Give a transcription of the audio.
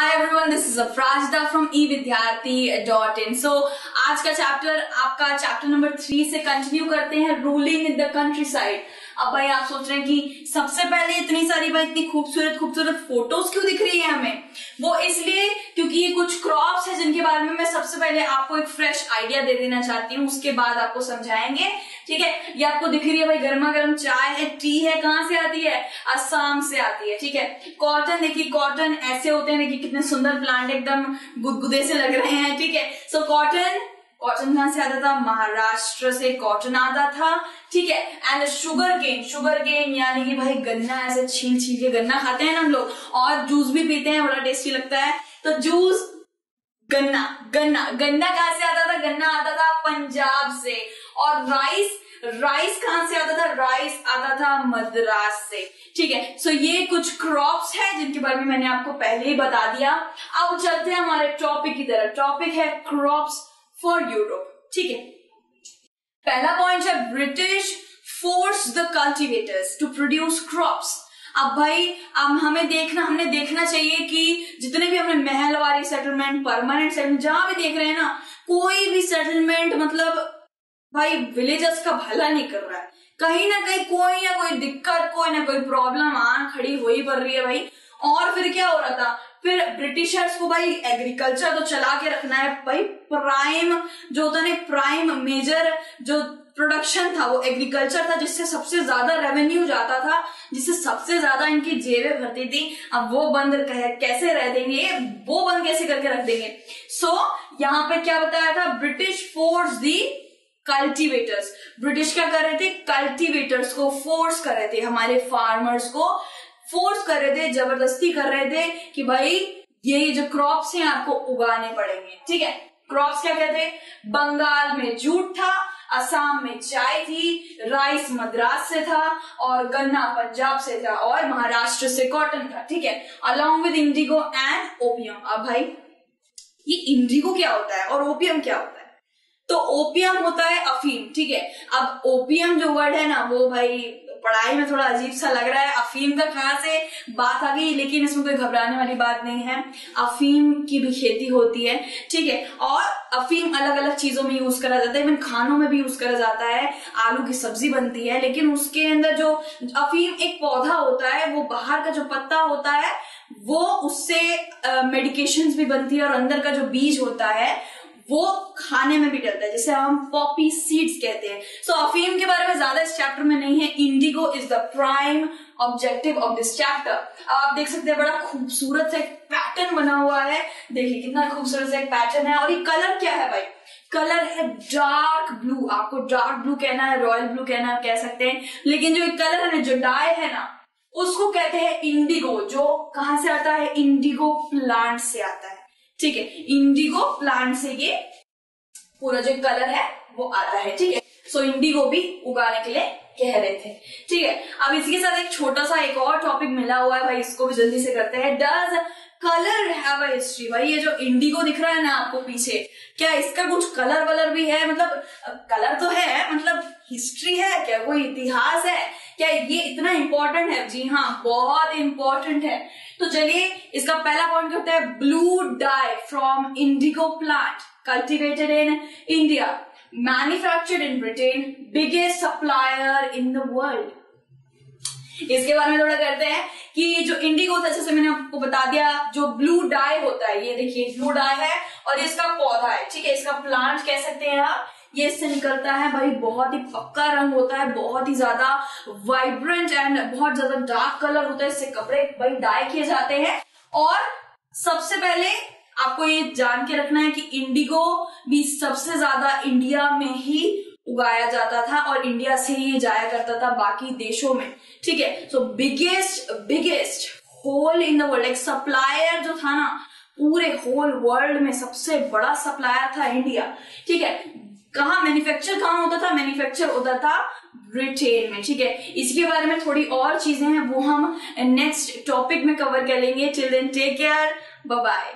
Hi everyone, this is Afrajda from evidyarthi.in. So आज का chapter आपका चैप्टर नंबर 3 से कंटिन्यू करते हैं, ruling in the country side. अब भाई आप सोच रहे हैं कि सबसे पहले इतनी सारी भाई इतनी खूबसूरत खूबसूरत फोटोज क्यों दिख रही है हमें? वो इसलिए क्योंकि ये कुछ क्रॉप्स है जिनके बारे में मैं सबसे पहले आपको एक फ्रेश आइडिया दे देना चाहती हूँ, उसके बाद आपको समझाएंगे। ठीक है, ये आपको दिख रही है भाई गर्मा गर्म चाय है, टी है, कहाँ से आती है? असम से आती है। ठीक है, कॉटन देखिए, कॉटन ऐसे होते हैं, देखिए कितने सुंदर प्लांट एकदम गुदगुदे से लग रहे हैं। ठीक है, सो कॉटन कहाँ से आता था? महाराष्ट्र से कॉटन आता था। ठीक है, एंड शुगर केन यानी कि भाई गन्ना, ऐसे छील के गन्ना खाते हैं ना हम लोग, और जूस भी पीते हैं, बड़ा टेस्टी लगता है। तो जूस, गन्ना कहाँ से आता था? गन्ना आता था पंजाब से। और राइस कहां से आता था? राइस आता था मद्रास से। ठीक है, सो ये कुछ क्रॉप्स है जिनके बारे में मैंने आपको पहले ही बता दिया। अब चलते हैं हमारे टॉपिक की तरफ। टॉपिक है क्रॉप्स फॉर यूरोप। ठीक है, पहला पॉइंट है British force the cultivators to produce crops. अब भाई हमने देखना चाहिए कि जितने भी हमने महलवारी सेटलमेंट, परमानेंट सेटलमेंट, जहां भी देख रहे हैं ना, कोई भी सेटलमेंट मतलब भाई विलेजर्स का भला नहीं कर रहा है। कहीं ना कहीं कोई ना कोई दिक्कत, कोई ना कोई प्रॉब्लम आन खड़ी हो ही पड़ रही है भाई। और फिर क्या हो रहा था? फिर ब्रिटिशर्स को भाई एग्रीकल्चर तो चला के रखना है भाई। प्राइम जो होता है, प्राइम मेजर जो प्रोडक्शन था वो एग्रीकल्चर था, जिससे सबसे ज्यादा रेवेन्यू जाता था, जिससे सबसे ज्यादा इनकी जेबें भरती थी। अब वो बंद कैसे रह देंगे, वो बंद कैसे करके रख देंगे? सो यहाँ पे क्या बताया था? ब्रिटिश फोर्स दी कल्टीवेटर्स। ब्रिटिश क्या कर रहे थे? कल्टीवेटर्स को फोर्स कर रहे थे, हमारे फार्मर्स को फोर्स कर रहे थे, जबरदस्ती कर रहे थे कि भाई ये जो क्रॉप्स हैं आपको उगाने पड़ेंगे। ठीक है, क्रॉप्स क्या कहते हैं? बंगाल में जूट था, असम में चाय थी, राइस मद्रास से था, और गन्ना पंजाब से था, और महाराष्ट्र से कॉटन था। ठीक है, along with Indigo and opium. अब भाई ये इंडिगो क्या होता है और ओपियम क्या होता है? तो ओपियम होता है अफीम। ठीक है, अब ओपियम जो वर्ड है ना, वो भाई पढ़ाई में थोड़ा अजीब सा लग रहा है। अफीम का कहां से बात आ गई, लेकिन इसमें कोई घबराने वाली बात नहीं है। अफीम की भी खेती होती है। ठीक है, और अफीम अलग अलग चीजों में यूज करा जाता है, इवन खानों में भी यूज करा जाता है। आलू की सब्जी बनती है, लेकिन उसके अंदर जो अफीम एक पौधा होता है, वो बाहर का जो पत्ता होता है वो उससे मेडिकेशंस भी बनती है, और अंदर का जो बीज होता है वो खाने में भी डलता है, जिसे हम पॉपी सीड्स कहते हैं। सो अफीम के बारे में ज्यादा इस चैप्टर में नहीं है। Indigo is the prime objective of this chapter. अब आप देख सकते हैं बड़ा खूबसूरत सा एक पैटर्न बना हुआ है। देखिए कितना खूबसूरत सा एक पैटर्न है। और ये कलर क्या है भाई? कलर है डार्क ब्लू। आपको डार्क ब्लू कहना है, रॉयल ब्लू कहना है, कह सकते हैं, लेकिन जो कलर है ना, जो डाई है ना, उसको कहते हैं इंडिगो। जो कहां से आता है? इंडिगो प्लांट से आता है। ठीक है, इंडिगो प्लांट से ये पूरा जो कलर है वो आता है। ठीक है, सो इंडिगो भी उगाने के लिए कह रहे थे। ठीक है, अब इसी के साथ एक छोटा सा एक और टॉपिक मिला हुआ है भाई, इसको भी जल्दी से करते हैं। Does colour have a history? भाई ये जो इंडिगो दिख रहा है ना आपको पीछे, क्या इसका कुछ कलर वलर भी है? मतलब कलर तो है, मतलब हिस्ट्री है क्या? कोई इतिहास है क्या? ये इतना इंपॉर्टेंट है? जी हाँ, बहुत इंपॉर्टेंट है। तो चलिए, इसका पहला पॉइंट होता है blue die from Indigo plant cultivated in India, manufactured in Britain, biggest supplier in the world. इसके बारे में थोड़ा करते हैं कि जो इंडिगो था, जैसे मैंने आपको बता दिया, जो ब्लू डाई होता है, ये देखिए ब्लू डाई है, और इसका पौधा है। ठीक है, इसका प्लांट कह सकते हैं आप। ये इससे निकलता है भाई, बहुत ही पक्का रंग होता है, बहुत ही ज्यादा वाइब्रेंट एंड बहुत ज्यादा डार्क कलर होता है। इससे कपड़े भाई डाई किए जाते हैं। और सबसे पहले आपको ये जान के रखना है कि इंडिगो भी सबसे ज्यादा इंडिया में ही उगाया जाता था, और इंडिया से ही जाया करता था बाकी देशों में। ठीक है, so biggest whole in the world, एक सप्लायर जो था ना पूरे होल वर्ल्ड में, सबसे बड़ा सप्लायर था इंडिया। ठीक है, कहाँ मैन्युफैक्चर कहाँ होता था? मैन्युफैक्चर होता था ब्रिटेन में। ठीक है, इसके बारे में थोड़ी और चीजें हैं, वो हम नेक्स्ट टॉपिक में कवर कर लेंगे। Till then take care, bye bye.